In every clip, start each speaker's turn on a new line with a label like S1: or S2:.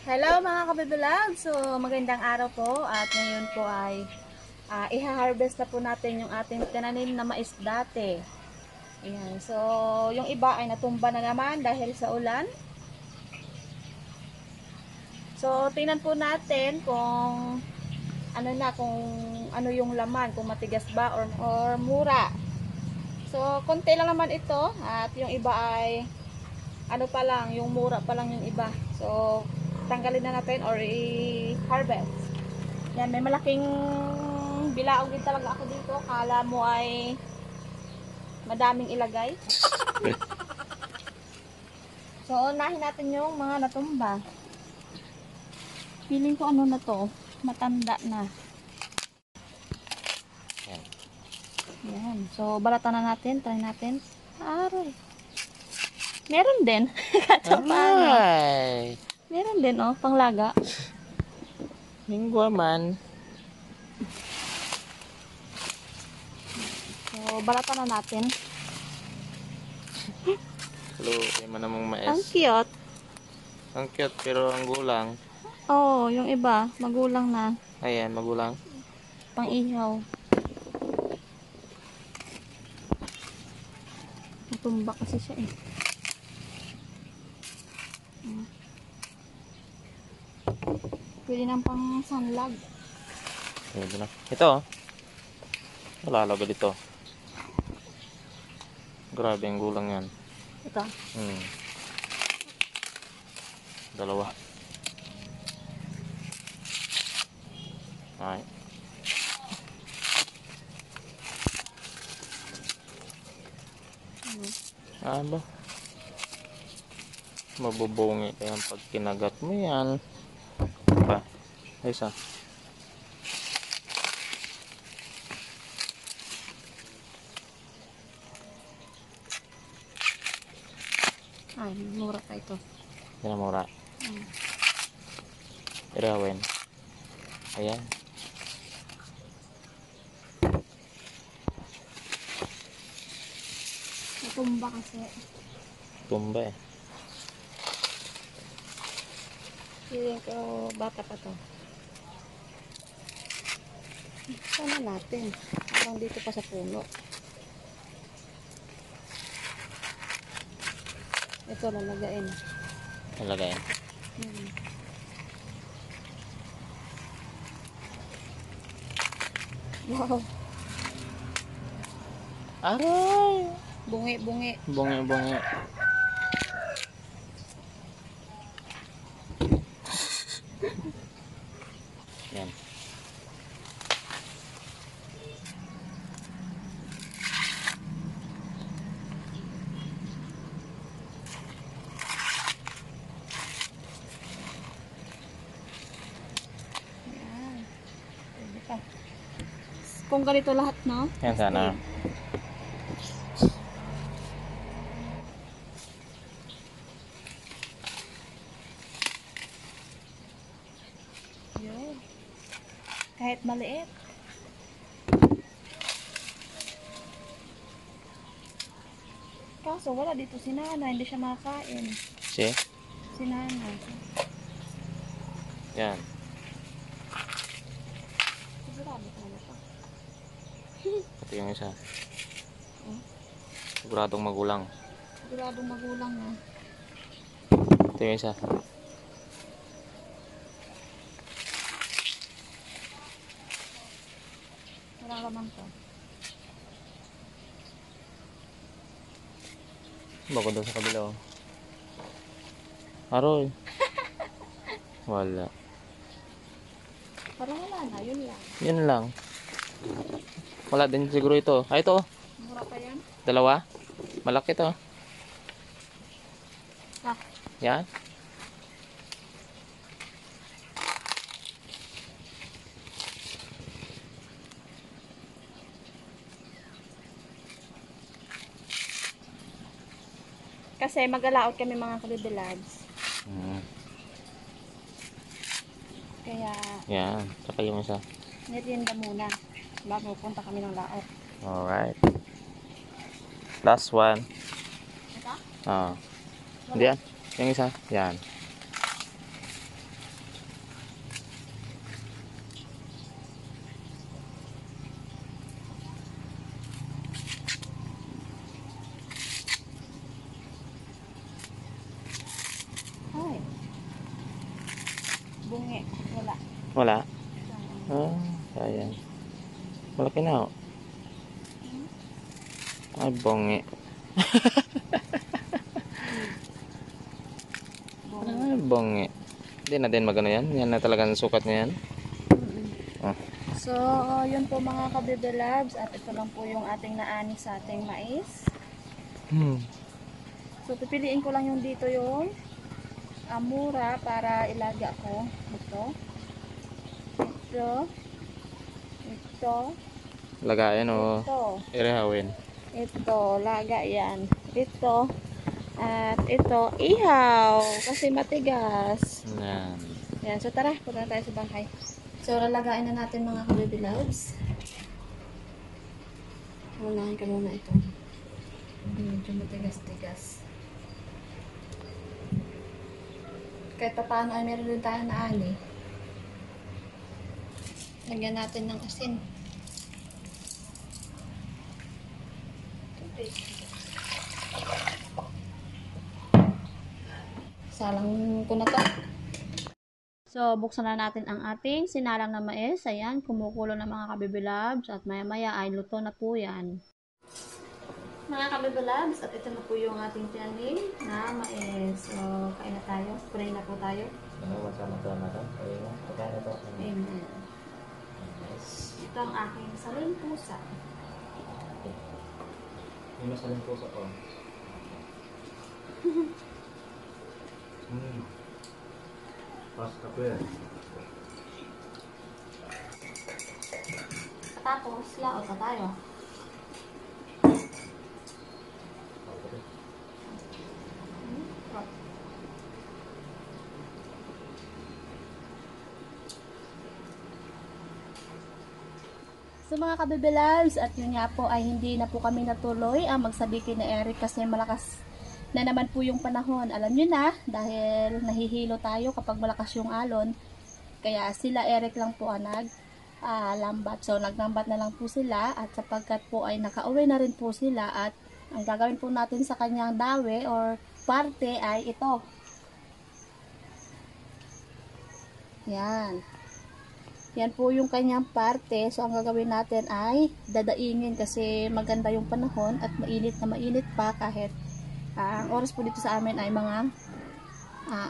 S1: Hello mga kabibilag! So magandang araw po at ngayon po ay iha-harvest na po natin yung ating tinanim na mais dati. Ayan. So yung iba ay natumba na naman dahil sa ulan. So tingnan po natin kung ano yung laman, kung matigas ba or mura. So konti lang naman ito at yung iba ay ano pa lang, yung mura pa lang yung iba. So tanggalin na natin or i-harvest. Yan, may malaking bilaog din talaga ako dito. Kala mo ay madaming ilagay. So, unahin natin yung mga natumba. Feeling ko ano na to, matanda na.
S2: Yan.
S1: Yan. So, balatan na natin. Try natin. Aray. Meron din. Paano?
S2: Aray!
S1: Meron din, oh, panglaga.
S2: Lingwa man.
S1: So, balatan na natin.
S2: Hello, may manamang
S1: Ang
S2: mais.
S1: cute.
S2: Ang cute pero ang gulang.
S1: Oh, yung iba, magulang na.
S2: Ayan, magulang.
S1: Pang-ihaw. Natumba kasi siya eh. Pwede nang pang sunlag.
S2: Pwede na. Ito oh. Malalaga dito. Grabe ang gulang yan.
S1: Ito.
S2: Dalawa. Ay. Ano? Mabubungi kaya pag kinagat mo yan. Pa. Isa.
S1: Ay, mura pa ito.
S2: Pinamura. Irawin. Ayan.
S1: Natumba kasi.
S2: Tumba eh.
S1: Feeling ko bata pa to. Sana natin. Parang dito pa sa puno. Ito lalagain.
S2: Talaga yan.
S1: Wow.
S2: Aray!
S1: Bungi-bungi.
S2: Bungi-bungi. Yan.
S1: Yan. Pwede pa. Kung ganito lahat, no?
S2: Yan sana.
S1: Yun. Kahit maliit. Kaso wala dito si Nana. Hindi siya makakain.
S2: Si?
S1: Si Nana.
S2: Yan.
S1: Sigurado ka na pa.
S2: Ito yung isa.
S1: Oh.
S2: Siguradong magulang.
S1: Siguradong magulang na.
S2: Ito yung isa.
S1: Walang laman to.
S2: Bago doon sa kabila oh. Aroy. Wala.
S1: Parang wala na. Yun lang.
S2: Yan lang. Wala din siguro ito. Ah, ito oh.
S1: Mura pa yan.
S2: Dalawa. Malaki to.
S1: Ah.
S2: Yan.
S1: Kasi mag-alaot kami mga kabibilads. Kaya
S2: Yan. Tsaka yung isa.
S1: merienda muna bago punta kami ng laot.
S2: Alright. Last one.
S1: Ito?
S2: Ah. Hindi yan. Yung isa. Yan.
S1: bungi. Wala.
S2: Wala? Ah, sayang. Malaki na, oh. Ay, bongi. Ay, bongi. Hindi na din magano yan. Yan na talagang sukat niya yan. Ah.
S1: So, yun po mga kabebe labs. At ito lang po yung ating naani sa ating mais. So, pipiliin ko lang yung dito yung mura para ilaga ko. Ito.
S2: Lagayan o
S1: Ito.
S2: irehawin.
S1: Ito. Laga yan. Ito. At ito. Ihaw. Kasi matigas.
S2: Yan.
S1: Yan. So, tara. Punta na tayo sa bahay. So, lalagain na natin mga kabebe loves. Unahin ka muna ito. Medyo matigas-tigas. Kahit pa paano ay meron din tayo na ani. Lagyan natin ng asin. Salang ko na to. So, buksan na natin ang ating sinalang na mais. Ayan, kumukulo na mga kabibilabs. At maya-maya ay luto na po yan. Mga kabibilabs, at ito na po yung ating tiyaning na mais. So, kain na tayo. Pray na po tayo. Amen. Ito ang aking saling pusa.
S2: Yung masaling pusa ko. Pasta po yan.
S1: Tapos, laot na tayo. So mga kabibilabs, at yun nga po ay hindi na po kami natuloy ang magsabikin ni Eric kasi malakas na naman po yung panahon. Alam nyo na, dahil nahihilo tayo kapag malakas yung alon. Kaya sila Eric lang po ang lambat. So naglambat na lang po sila at sapagkat po ay nakauwi na rin po sila at ang gagawin po natin sa kanyang dawe or parte ay ito. Yan. Yan po yung kanyang parte. So, ang gagawin natin ay dadaingin kasi maganda yung panahon at mainit na mainit pa kahit ang oras po dito sa amin ay mga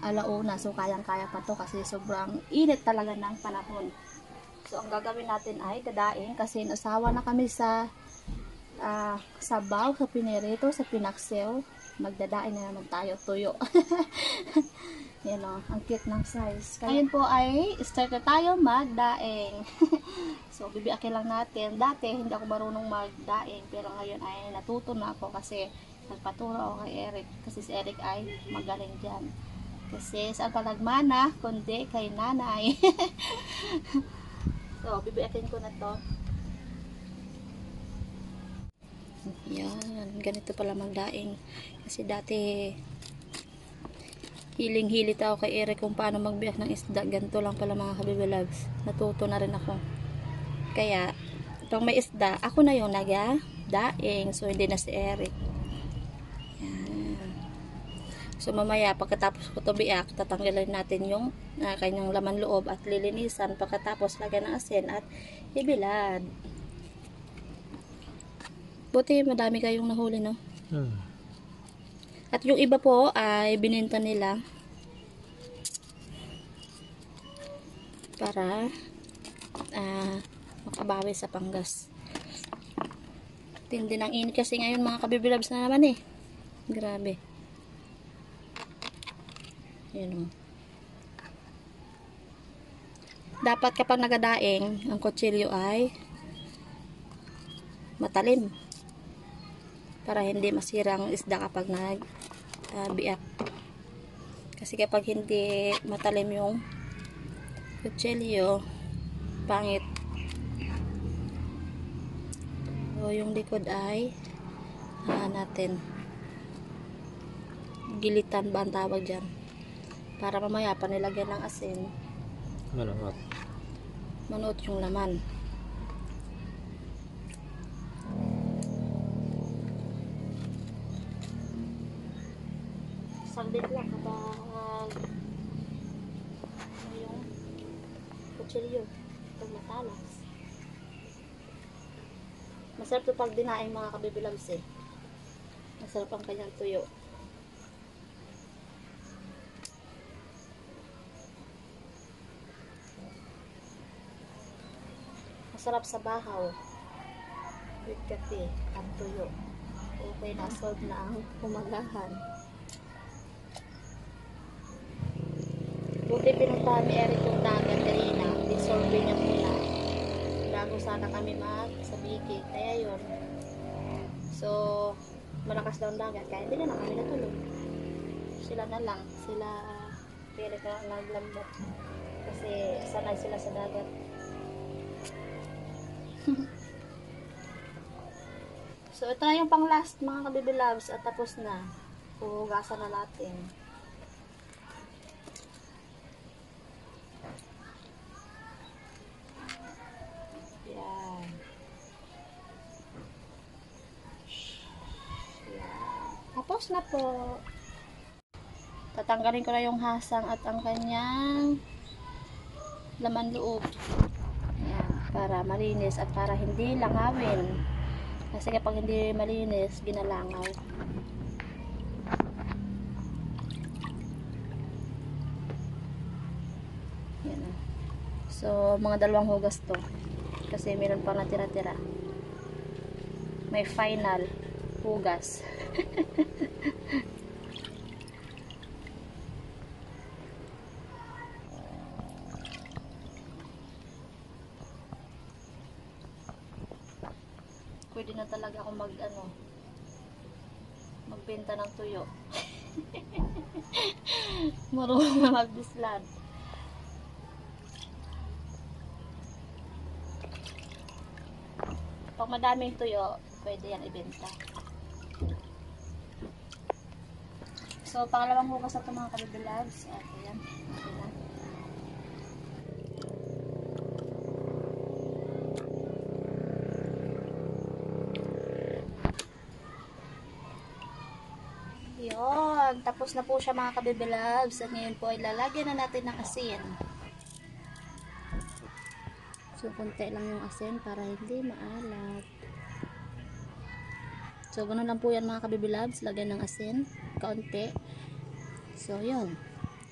S1: alauna. So, kayang-kaya pa to kasi sobrang init talaga ng panahon. So, ang gagawin natin ay dadaing kasi nasawa na kami sa sabaw, sa pinirito, sa pinaksew. Magdadaing na naman tayo, tuyo. Yan o, ang cute ng size. Ngayon po ay start na tayo magdaing. So, bibiakin lang natin. Dati, hindi ako marunong magdaing. Pero ngayon ay natuto na ako kasi nagpaturo ako kay Eric. Kasi si Eric ay magaling dyan. Kasi saan pa nagmana, kundi kay nanay. So, bibiakin ko na to. Yan, ganito pala magdaing. Kasi dati hiling-hilit ako kay Eric kung paano magbiyak ng isda. Ganito lang pala mga kabibilabs. Natuto na rin ako. Kaya, pag may isda, ako na yung nagdaing. So, hindi na si Eric. Yan. So, mamaya, pagkatapos ko ito biyak, tatanggalin natin yung kanyang laman loob at lilinisan. Pagkatapos, lagyan ng asin at ibilad. Buti, madami kayong nahuli, no? At yung iba po ay bininta nila para makabawi sa panggas. Tindi ng init kasi ngayon mga kabibilabs na naman eh. Grabe. Yan o. Dapat kapag nagadaing, ang kutsilyo ay matalim. Para hindi masira ang isda kapag biak. Kasi kapag hindi matalim yung kutsilyo, pangit. So, yung likod ay natin gilitan ba ang tawag dyan, para mamaya pa nilagyan ng asin manuot yung laman. Saglit lang kapag yung kutsilyo. Pag matalas. Masarap to pag dinaing mga kabibilabs eh. Masarap ang kanyang tuyo. Masarap sa bahaw. With kape at tuyo. Okay na, solve na ang umagahan. Buti pinuntahan ni Eric yung dagat kanina. Disolve niya muna. Bago sana kami sa Biki. Kaya yun. So, malakas daw ang dagat. Kaya hindi na kami natulog. Sila na lang. Sila Eric na naglambot. Kasi sanay sila sa dagat. So, ito na yung pang last mga kabibilabs at tapos na. Huhugasan na natin. Yan. Yan. Tapos na po. Tatanggalin ko na yung hasang at ang kanyang laman loob. Yan. Para malinis at para hindi langawin. Kasi kapag hindi malinis, ginalangaw. Yan na. So, mga 2 hugas to. Kasi meron pa natira-tira. May final hugas. Pwede na talaga ako magbenta ng tuyo. Marunong na magbislad. Pag madaming tuyo, pwede yan ibenta. So, pangalawang hugas na ito mga kabibilabs. At ayan, okay na. Yun, tapos na po siya mga kabibilabs. At ngayon po ay lalagyan na natin ng asin. So, konti lang yung asin para hindi maalat. So, ganun lang po yan mga kabibilabs. Lagyan ng asin, kaunti. So, yun.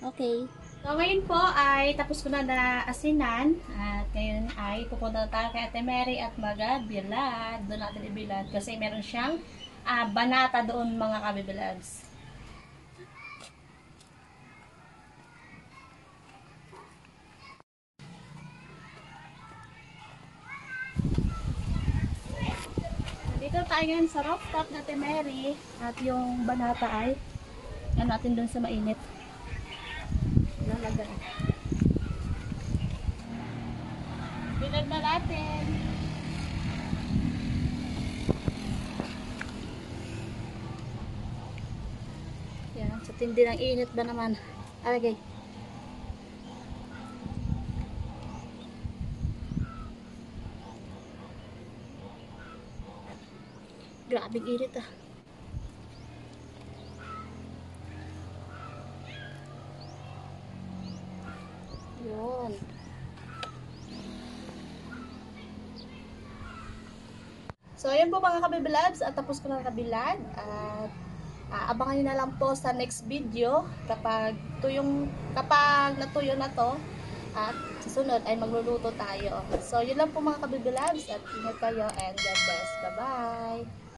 S1: Okay. So, ngayon po ay tapos ko na asinan. At ngayon ay pupunta na tayo kay Ate Mary at magabilad. Doon natin ibilad kasi meron siyang banata doon mga kabibilabs. Dito tayo ngayon sa rooftop na Ate Mary at yung banata ay natin doon sa mainit. Lalagay. Bilad na natin. Yan, sa tindi ng init ba naman. Okay. Grabing init ah. Yun. So, ayan po mga kabibilabs at tapos ko na kabilad at abangan nyo na lang po sa next video kapag natuyo na to at susunod ay magluluto tayo. So, yun lang po mga kabibilabs at ingat kayo and God bless. Bye-bye!